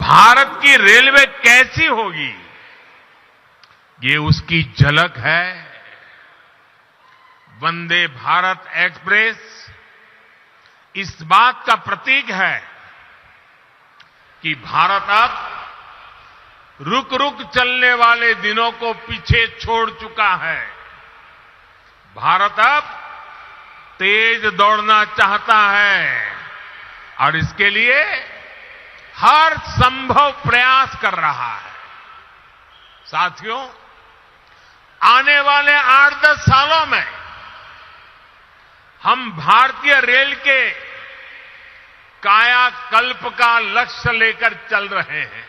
भारत की रेलवे कैसी होगी, ये उसकी झलक है। वंदे भारत एक्सप्रेस इस बात का प्रतीक है कि भारत अब रुक रुक चलने वाले दिनों को पीछे छोड़ चुका है। भारत अब तेज दौड़ना चाहता है और इसके लिए हर संभव प्रयास कर रहा है। साथियों, आने वाले 8-10 सालों में हम भारतीय रेल के कायाकल्प का लक्ष्य लेकर चल रहे हैं।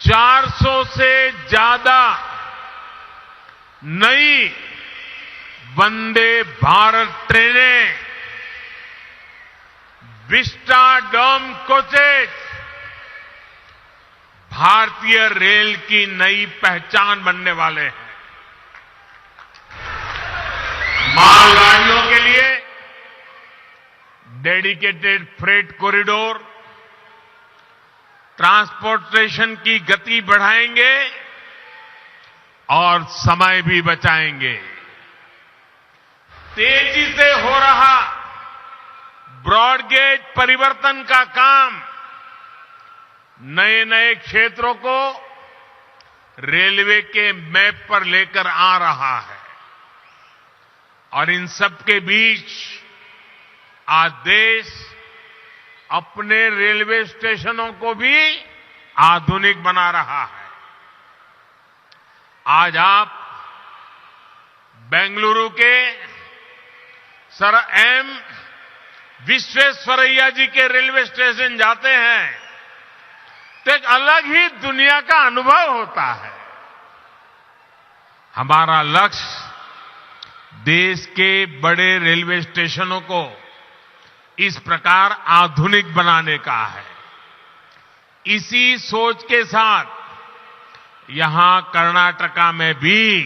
400 से ज्यादा नई वंदे भारत ट्रेनें, विस्टाडोम कोचेज भारतीय रेल की नई पहचान बनने वाले हैं। मालगाड़ियों के लिए डेडिकेटेड फ्रेट कॉरिडोर, ट्रांसपोर्टेशन की गति बढ़ाएंगे और समय भी बचाएंगे। तेजी से हो रहा ब्रॉडगेज परिवर्तन का काम नए नए क्षेत्रों को रेलवे के मैप पर लेकर आ रहा है और इन सब के बीच आज देश अपने रेलवे स्टेशनों को भी आधुनिक बना रहा है। आज आप बेंगलुरु के सर एम विश्वेश्वरैया जी के रेलवे स्टेशन जाते हैं तो एक अलग ही दुनिया का अनुभव होता है। हमारा लक्ष्य देश के बड़े रेलवे स्टेशनों को इस प्रकार आधुनिक बनाने का है। इसी सोच के साथ यहां कर्नाटका में भी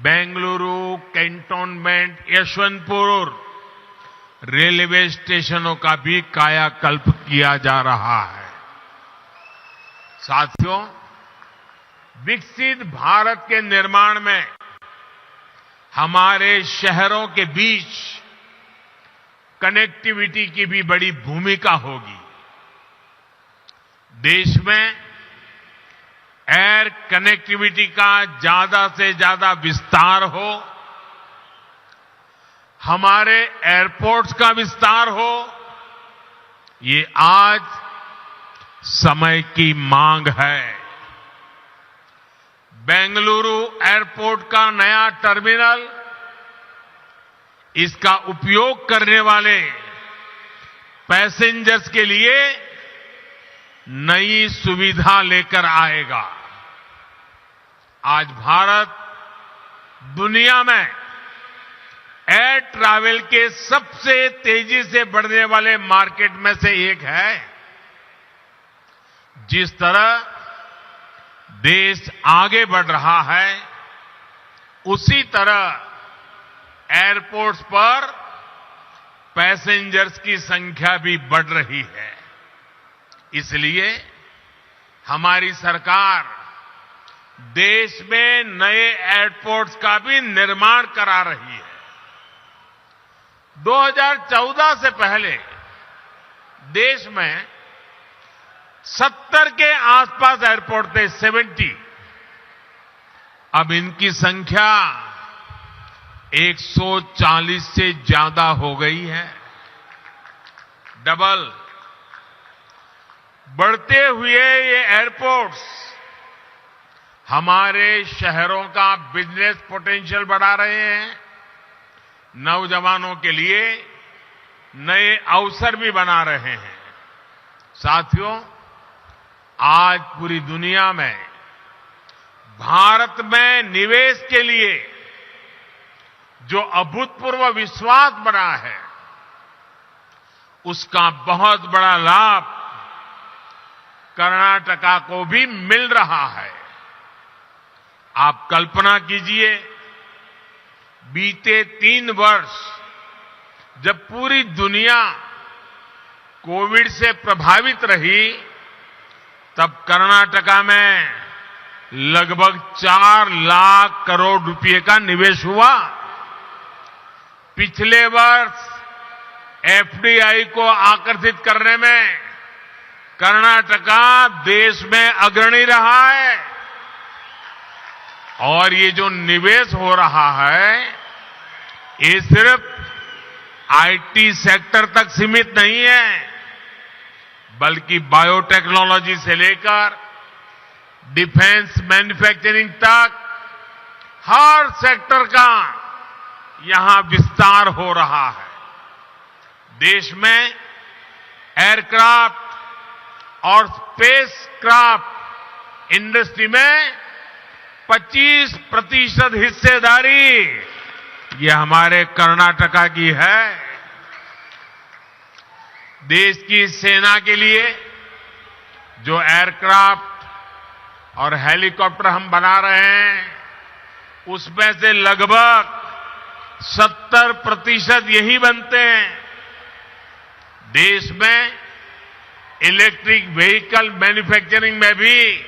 बेंगलुरु कैंटोनमेंट यशवंतपुर रेलवे स्टेशनों का भी कायाकल्प किया जा रहा है। साथियों, विकसित भारत के निर्माण में हमारे शहरों के बीच कनेक्टिविटी की भी बड़ी भूमिका होगी। देश में एयर कनेक्टिविटी का ज्यादा से ज्यादा विस्तार हो, हमारे एयरपोर्ट्स का विस्तार हो, ये आज समय की मांग है। बेंगलुरु एयरपोर्ट का नया टर्मिनल इसका उपयोग करने वाले पैसेंजर्स के लिए नई सुविधा लेकर आएगा। आज भारत दुनिया में एयर ट्रैवल के सबसे तेजी से बढ़ने वाले मार्केट में से एक है। जिस तरह देश आगे बढ़ रहा है, उसी तरह एयरपोर्ट्स पर पैसेंजर्स की संख्या भी बढ़ रही है। इसलिए हमारी सरकार देश में नए एयरपोर्ट्स का भी निर्माण करा रही है। 2014 से पहले देश में 70 के आसपास एयरपोर्ट थे, 70। अब इनकी संख्या 140 से ज्यादा हो गई है। डबल बढ़ते हुए ये एयरपोर्ट्स हमारे शहरों का बिजनेस पोटेंशियल बढ़ा रहे हैं, नौजवानों के लिए नए अवसर भी बना रहे हैं। साथियों, आज पूरी दुनिया में भारत में निवेश के लिए जो अभूतपूर्व विश्वास बना है, उसका बहुत बड़ा लाभ कर्नाटका को भी मिल रहा है। आप कल्पना कीजिए, बीते 3 वर्ष जब पूरी दुनिया कोविड से प्रभावित रही, तब कर्नाटका में लगभग 4 लाख करोड़ रुपए का निवेश हुआ। पिछले वर्ष एफडीआई को आकर्षित करने में कर्नाटका देश में अग्रणी रहा है। और ये जो निवेश हो रहा है, ये सिर्फ आईटी सेक्टर तक सीमित नहीं है, बल्कि बायोटेक्नोलॉजी से लेकर डिफेंस मैन्युफैक्चरिंग तक हर सेक्टर का यहां विस्तार हो रहा है। देश में एयरक्राफ्ट और स्पेसक्राफ्ट इंडस्ट्री में 25% हिस्सेदारी ये हमारे कर्नाटका की है। देश की सेना के लिए जो एयरक्राफ्ट और हेलीकॉप्टर हम बना रहे हैं, उसमें से लगभग 70% यही बनते हैं। देश में इलेक्ट्रिक व्हीकल मैन्युफैक्चरिंग में भी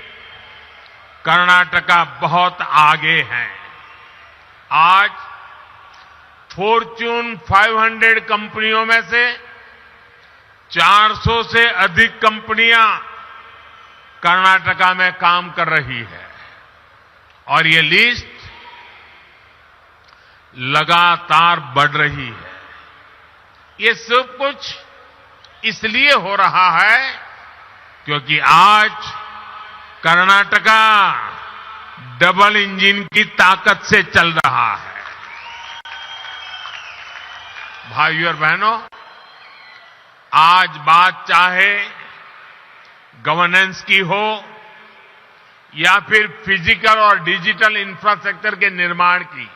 कर्नाटका बहुत आगे है। आज फॉर्च्यून 500 कंपनियों में से 400 से अधिक कंपनियां कर्नाटका में काम कर रही है। और ये लिस्ट लगातार बढ़ रही है। ये सब कुछ इसलिए हो रहा है क्योंकि आज कर्नाटका डबल इंजन की ताकत से चल रहा है। भाइयों और बहनों, आज बात चाहे गवर्नेंस की हो या फिर फिजिकल और डिजिटल इंफ्रास्ट्रक्चर के निर्माण की,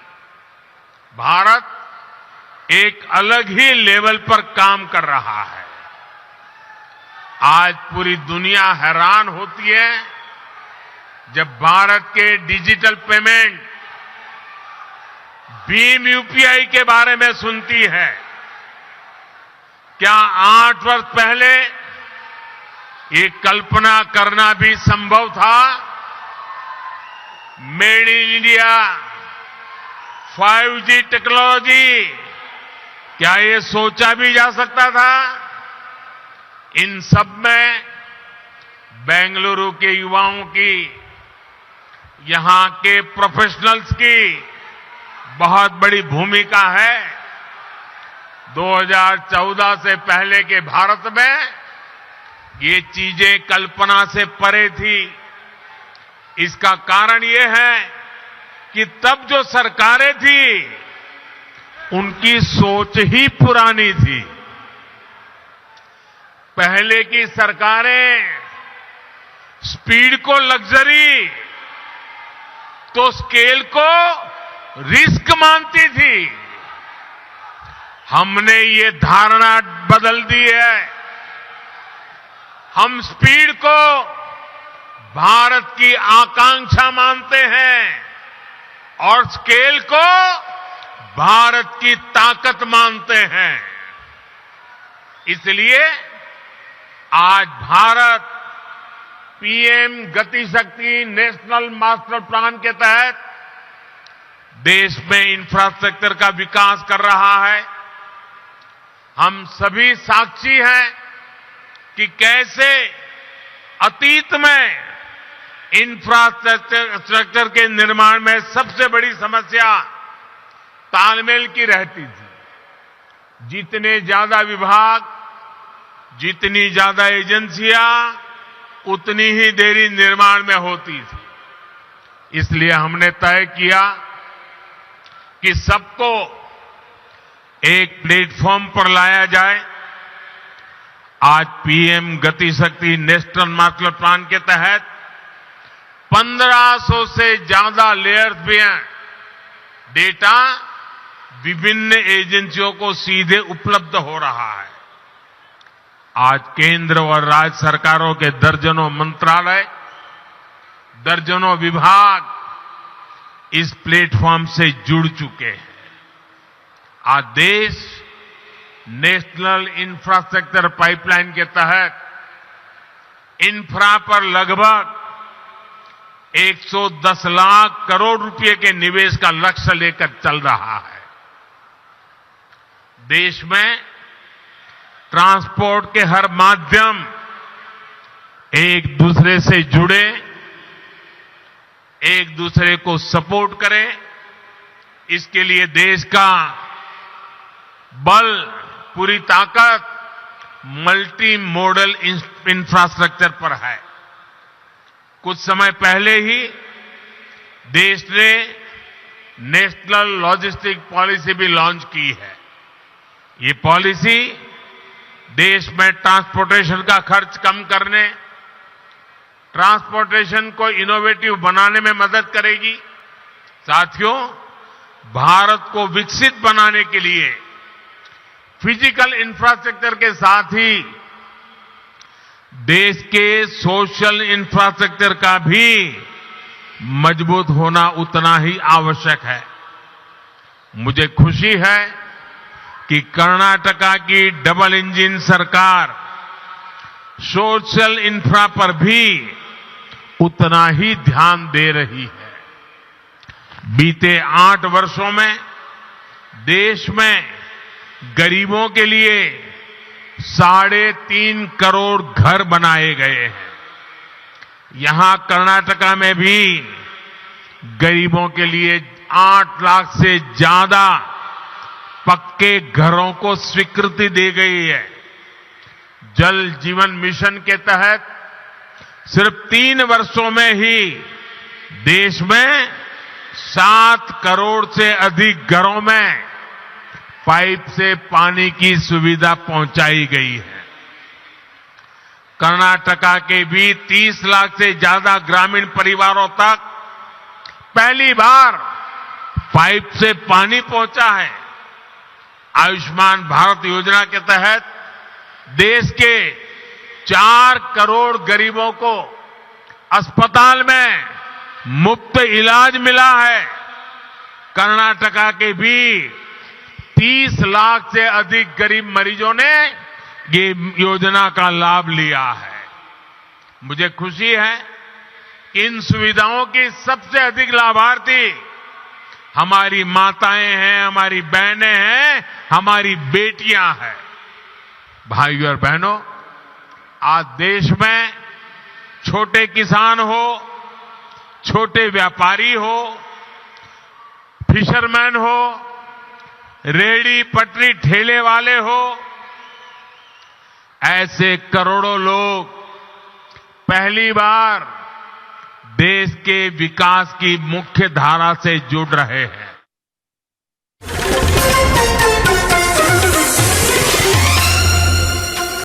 भारत एक अलग ही लेवल पर काम कर रहा है। आज पूरी दुनिया हैरान होती है जब भारत के डिजिटल पेमेंट भीम यूपीआई के बारे में सुनती है। क्या 8 वर्ष पहले ये कल्पना करना भी संभव था? Made in India, 5G technology, क्या ये सोचा भी जा सकता था? इन सब में बेंगलुरु के युवाओं की, यहां के प्रोफेशनल्स की बहुत बड़ी भूमिका है। 2014 से पहले के भारत में ये चीजें कल्पना से परे थी। इसका कारण ये है कि तब जो सरकारें थी उनकी सोच ही पुरानी थी। पहले की सरकारें स्पीड को लग्जरी तो स्केल को रिस्क मानती थी। हमने ये धारणा बदल दी है। हम स्पीड को भारत की आकांक्षा मानते हैं और स्केल को भारत की ताकत मानते हैं। इसलिए आज भारत पीएम गति शक्ति नेशनल मास्टर प्लान के तहत देश में इंफ्रास्ट्रक्चर का विकास कर रहा है। हम सभी साक्षी हैं कि कैसे अतीत में इंफ्रास्ट्रक्चर के निर्माण में सबसे बड़ी समस्या तालमेल की रहती थी। जितने ज्यादा विभाग, जितनी ज्यादा एजेंसियां, उतनी ही देरी निर्माण में होती थी। इसलिए हमने तय किया कि सबको एक प्लेटफॉर्म पर लाया जाए। आज पीएम गति शक्ति नेशनल मास्टर प्लान के तहत 1500 से ज्यादा लेयर्स भी हैं। डेटा विभिन्न एजेंसियों को सीधे उपलब्ध हो रहा है। आज केंद्र और राज्य सरकारों के दर्जनों मंत्रालय, दर्जनों विभाग इस प्लेटफॉर्म से जुड़ चुके हैं। आज देश नेशनल इंफ्रास्ट्रक्चर पाइपलाइन के तहत इंफ्रा पर लगभग 110 लाख करोड़ रुपए के निवेश का लक्ष्य लेकर चल रहा है। देश में ट्रांसपोर्ट के हर माध्यम एक दूसरे से जुड़े, एक दूसरे को सपोर्ट करें, इसके लिए देश का बल, पूरी ताकत मल्टी मॉडल इंफ्रास्ट्रक्चर पर है। कुछ समय पहले ही देश ने नेशनल लॉजिस्टिक पॉलिसी भी लॉन्च की है। ये पॉलिसी देश में ट्रांसपोर्टेशन का खर्च कम करने, ट्रांसपोर्टेशन को इनोवेटिव बनाने में मदद करेगी। साथियों, भारत को विकसित बनाने के लिए फिजिकल इंफ्रास्ट्रक्चर के साथ ही देश के सोशल इंफ्रास्ट्रक्चर का भी मजबूत होना उतना ही आवश्यक है। मुझे खुशी है कि कर्नाटका की डबल इंजन सरकार सोशल इंफ्रा पर भी उतना ही ध्यान दे रही है। बीते 8 वर्षों में देश में गरीबों के लिए 3.5 करोड़ घर बनाए गए हैं। यहां कर्नाटका में भी गरीबों के लिए 8 लाख से ज्यादा पक्के घरों को स्वीकृति दी गई है। जल जीवन मिशन के तहत सिर्फ 3 वर्षों में ही देश में 7 करोड़ से अधिक घरों में पाइप से पानी की सुविधा पहुंचाई गई है। कर्नाटका के भी 30 लाख से ज्यादा ग्रामीण परिवारों तक पहली बार पाइप से पानी पहुंचा है। आयुष्मान भारत योजना के तहत देश के 4 करोड़ गरीबों को अस्पताल में मुफ्त इलाज मिला है। कर्नाटका के भी 30 लाख से अधिक गरीब मरीजों ने ये योजना का लाभ लिया है। मुझे खुशी है कि इन सुविधाओं की सबसे अधिक लाभार्थी हमारी माताएं हैं, हमारी बहनें हैं, हमारी बेटियां हैं। भाइयों और बहनों, आज देश में छोटे किसान हो, छोटे व्यापारी हो, फिशरमैन हो, रेहड़ी पटरी ठेले वाले हो, ऐसे करोड़ों लोग पहली बार देश के विकास की मुख्य धारा से जुड़ रहे हैं।